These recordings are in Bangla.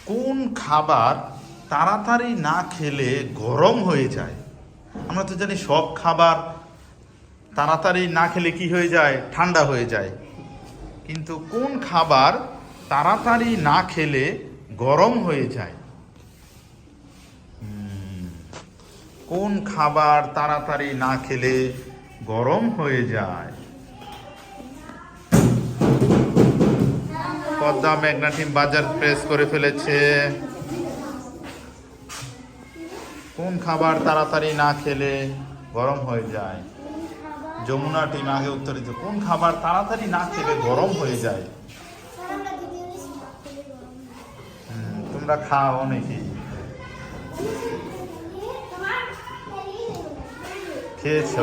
কোন খাবার তাড়াতাড়ি না খেলে গরম হয়ে যায়? আমরা তো জানি সব খাবার তাড়াতাড়ি না খেলে কি হয়ে যায়, ঠান্ডা হয়ে যায়। কিন্তু কোন খাবার তাড়াতাড়ি না খেলে গরম হয়ে যায়? কোন খাবার তাড়াতাড়ি না খেলে গরম হয়ে যায়? পদ্মা মেঘনা টিম বাজার প্রেস করে ফেলেছে। কোন খাবার তাড়াতাড়ি না খেলে গরম হয়ে যায়? যমুনা টিম আগে উত্তর দিত, কোন খাবার তাড়াতাড়ি না খেলে গরম হয়ে যায়? তোমরা খাও নাকি? খেয়েছ?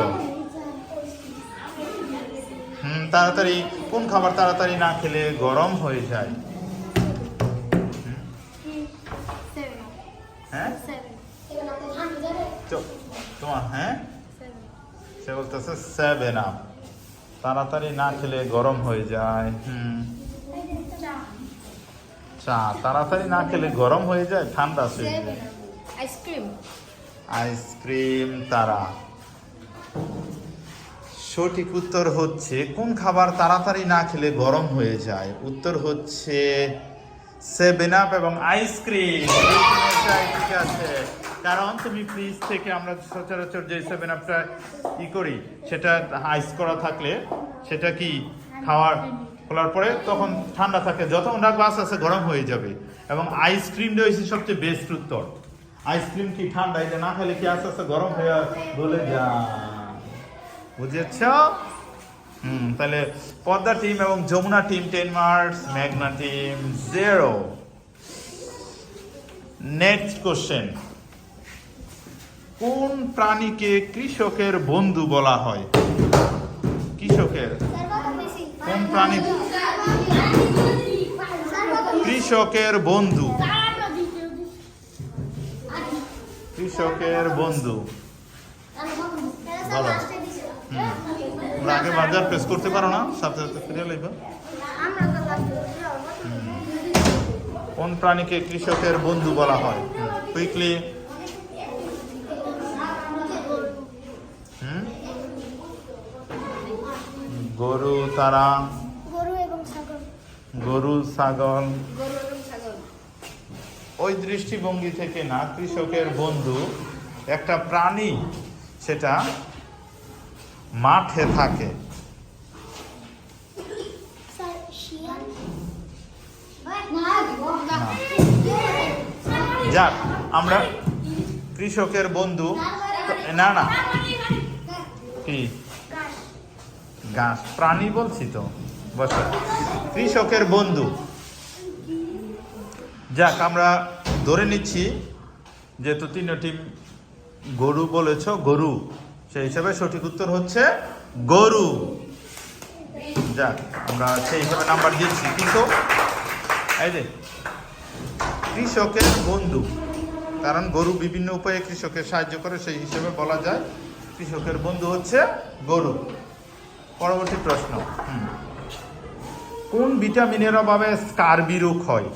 তাড়াতাড়ি কোন খাবার তাড়াতাড়ি না খেলে গরম হয়ে যায়? হ্যাঁ তোমার, হ্যাঁ সে বলতেছে 7 আপ তাড়াতাড়ি না খেলে গরম হয়ে যায়। চা তাড়াতাড়ি না খেলে গরম হয়ে যায়, ঠান্ডা হয়ে যায়। আইসক্রিম তারা। সঠিক উত্তর হচ্ছে কোন খাবার তাড়াতাড়ি না খেলে গরম হয়ে যায়? উত্তর হচ্ছে 7 আপ এবং আইসক্রিম। ঠিক আছে, কারণ তুমি ফ্রিজ থেকে আমরা সচরাচর যে 7 আপটা করি, সেটা আইস করা থাকলে সেটা কি খোলার পরে তখন ঠান্ডা থাকে, যতক্ষণ রাখবো আস্তে আস্তে গরম হয়ে যাবে। এবং আইসক্রিমটা হচ্ছে সবচেয়ে বেস্ট উত্তর। আইসক্রিম কি ঠান্ডা, এটা না খেলে কি আস্তে আস্তে গরম হয়ে গলে যায়, বুঝেছ? তাহলে পদ্মা টিম এবং যমুনা টিম 10 মার্কস, মেঘনা টিম 0। নেক্সট কোশ্চেন, কোন প্রাণীকে কৃষকের বন্ধু বলা হয়? কৃষকের কোন প্রাণী কৃষকের বন্ধু? কৃষকের বন্ধু বলো। তোমরা আগে বাজার প্রেস করতে পারো না, সাথে সাথে ফিরে লইবা। কোন প্রাণীকে কৃষকের বন্ধু বলা হয়? কুইকলি। গরু তারা, গরু ছাগল। ওই দৃষ্টিভঙ্গি থেকে না, কৃষকের বন্ধু একটা প্রাণী, সেটা মাঠে থাকে। যাক, আমরা কৃষকের বন্ধু না না কি গাছ প্রাণী বলছি তো, বস। কৃষকের বন্ধু, যাক আমরা ধরে নিচ্ছি যেহেতু 3 টিম গরু বলেছ, গরু, সেই হিসাবে সঠিক উত্তর হচ্ছে গরু। যাক, আমরা সেই হিসাবে নাম্বার দিচ্ছি। কিন্তু এই যে কৃষকের বন্ধু, কারণ গরু বিভিন্ন উপায়ে কৃষকের সাহায্য করে, সেই হিসেবে বলা যায় কৃষকের বন্ধু হচ্ছে গরু। পরবর্তী প্রশ্ন, কোন ভিটামিনের অভাবে স্কারবি রোগ হয়?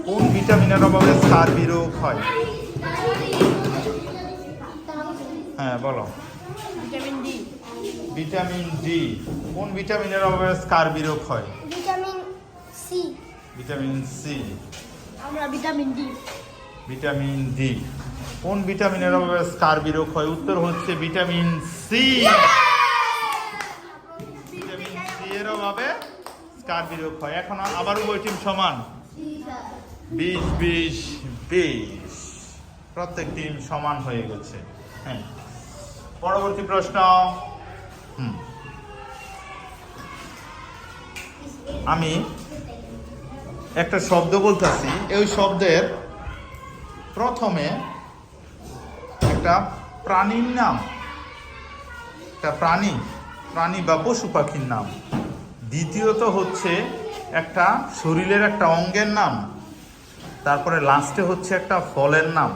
কোন ভিটামিনের অভাবে স্কারবি রোগ হয়? হ্যাঁ বলো। Vitamin D. Vitamin D. কোন ভিটামিনের অভাবে স্কারবি রোগ হয়? Vitamin C. Vitamin C. আমরা ভিটামিন ডি। Vitamin D. কোন ভিটামিনের অভাবে স্কারবি রোগ হয়? উত্তর হচ্ছে ভিটামিন সি। ভিটামিন সি এর অভাবে স্কারবি রোগ হয়। এখন আবার উভয় টিম সমান, 20-20-20, প্রত্যেক টিম সমান হয়ে গেছে। হ্যাঁ, পরবর্তী প্রশ্ন, আমি একটা শব্দ বলতেছি, এই শব্দের প্রথমে একটা প্রাণীর নাম, একটা প্রাণী বা পশু পাখির নাম, দ্বিতীয়ত হচ্ছে একটা শরীরের একটা অঙ্গের নাম, তারপরে লাস্টে হচ্ছে একটা ফলের নাম।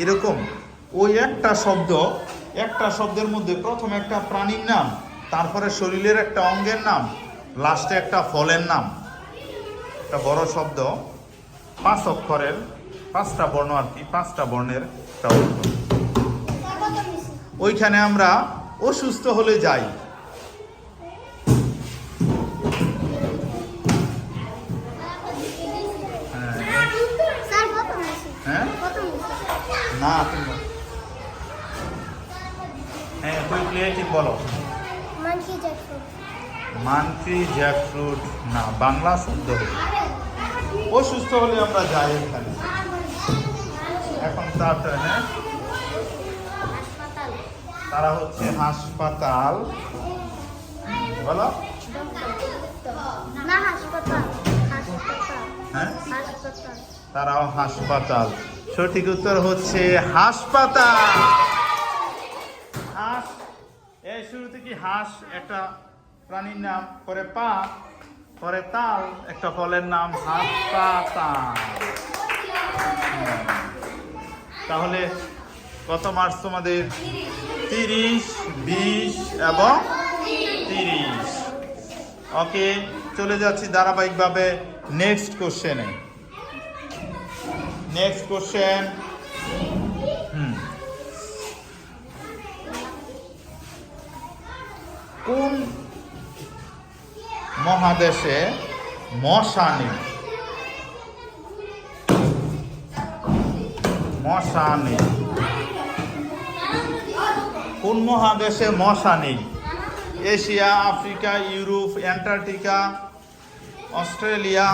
এরকম ওই একটা শব্দের মধ্যে প্রথমে একটা প্রাণীর নাম, তারপরে শরীরের একটা অঙ্গের নাম, লাস্টে একটা ফলের নাম, একটা বড় শব্দ, 5 অক্ষরের 5টা বর্ণ আর কি, 5টা বর্ণের একটা অক্ষর। ওইখানে আমরা অসুস্থ হলে যাই। হ্যাঁ না তুমি হ্যাঁ তুই বলো। মানকি জ্যাকফ্রুট না, বাংলা শব্দ। অসুস্থ হলে আমরা যাই এখানে। এখন তার হ্যাঁ তারা হচ্ছে হাসপাতাল। বলো হ্যাঁ তারাও হাসপাতাল। সঠিক উত্তর হচ্ছে হাসপাতাল। হাঁস এই শুরুতে কি হাঁস একটা প্রাণীর নাম, পরে পা, পরে তাল একটা ফলের নাম, হাসপাতাল। তাহলে কত মার্কস তোমাদের? 30, 20 এবং 30। ওকে, চলে যাচ্ছি ধারাবাহিকভাবে নেক্সট কোশ্চেনে। নেক্সট কোশ্চেন, কোন মহাদেশে মশা নেই? মশা নেই। কোন মহাদেশে মশা নেই? Asia, Africa, Europe, Antarctica, Australia.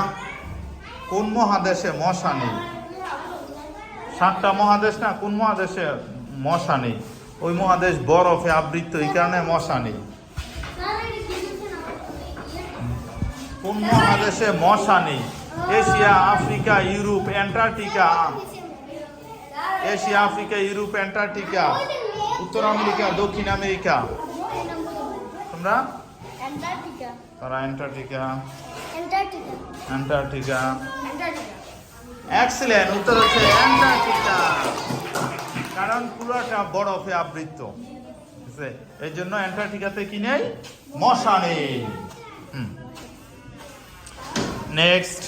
কোন মহাদেশে মশা নেই? 7টা মহাদেশ না, কোন মহাদেশে মশা নেই? ওই মহাদেশ বরফে আবৃত, এই কারণে মশা নেই। কোন মহাদেশে মশা নেই? Asia, Africa, Europe, Antarctica. Asia, Africa, Europe, Antarctica, উত্তর আমেরিকা, দক্ষিণ আমেরিকা। তোমরা তারা অ্যান্টার্কটিকা। অ্যান্টার্কটিকা এক্সিলেন্ট, উত্তর হচ্ছে অ্যান্টার্কটিকা, কারণ পুরোটা বরফে আবৃত। এই জন্য অ্যান্টার্কটিকাতে কি নেই? মশা নেই। নেক্সট,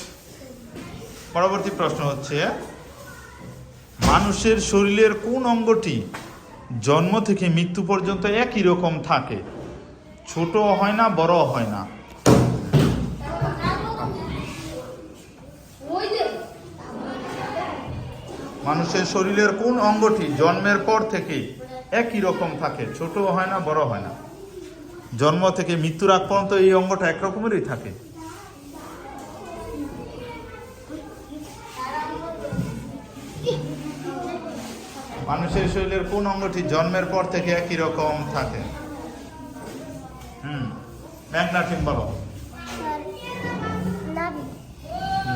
পরবর্তী প্রশ্ন হচ্ছে, মানুষের শরীরের কোন অঙ্গটি জন্ম থেকে মৃত্যু পর্যন্ত একই রকম থাকে? ছোট হয় না, বড় হয় না। মানুষের শরীরের কোন অঙ্গটি জন্মের পর থেকে একই রকম থাকে? ছোট হয় না, বড় হয় না। জন্ম থেকে মৃত্যুর আগ পর্যন্ত এই অঙ্গটা একরকমেরই থাকে। মানুষের শরীরের কোন অঙ্গটি জন্মের পর থেকে একই রকম থাকে? মেঘনা ঠিক বলো।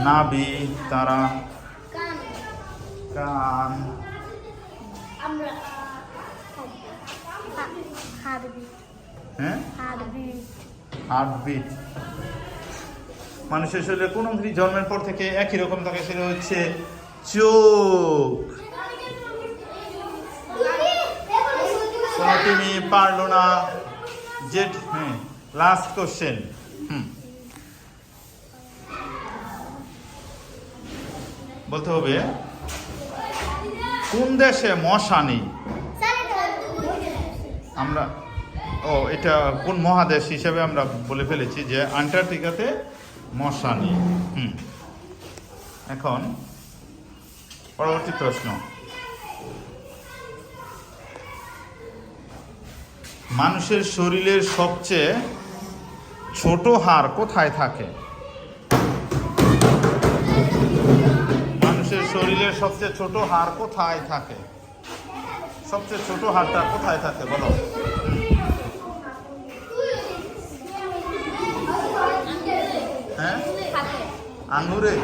নাভি, তারা কান, হার্টবিট। মানুষের শরীরে কোন অঙ্গটি জন্মের পর থেকে একই রকম থাকে? সেটা হচ্ছে চোখ। তুমি পারলো না। Jet last question. বলতে হবে কোন দেশে মশা নেই? আমরা এটা কোন মহাদেশ হিসেবে আমরা বলে ফেলেছি যে অ্যান্টার্কটিকাতে মশা নেই। এখন পরবর্তী প্রশ্ন, মানুষের শরীরের সবচেয়ে ছোট হাড় কোথায় থাকে? মানুষের শরীরের সবচেয়ে ছোট হাড় কোথায় থাকে? সবচেয়ে ছোট হাড়টা কোথায় থাকে বলো? হ্যাঁ, আঙ্গুরে।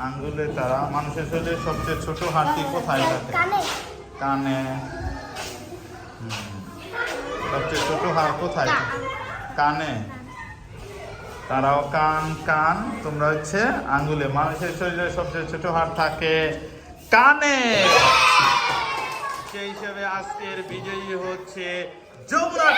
আঙ্গুলে। তারা মানুষের শরীরের সবচেয়ে ছোট হাড়টি কোথায় থাকে? কানে। সবচেয়ে ছোট হাড় কোথায়? কানে। তারাও কান। কান। তোমরা হচ্ছে আঙ্গুলে। মানুষের শরীরে সবচেয়ে ছোট হাড় থাকে কানে। সেই হিসেবে আজকের বিজয়ী হচ্ছে যমুনা।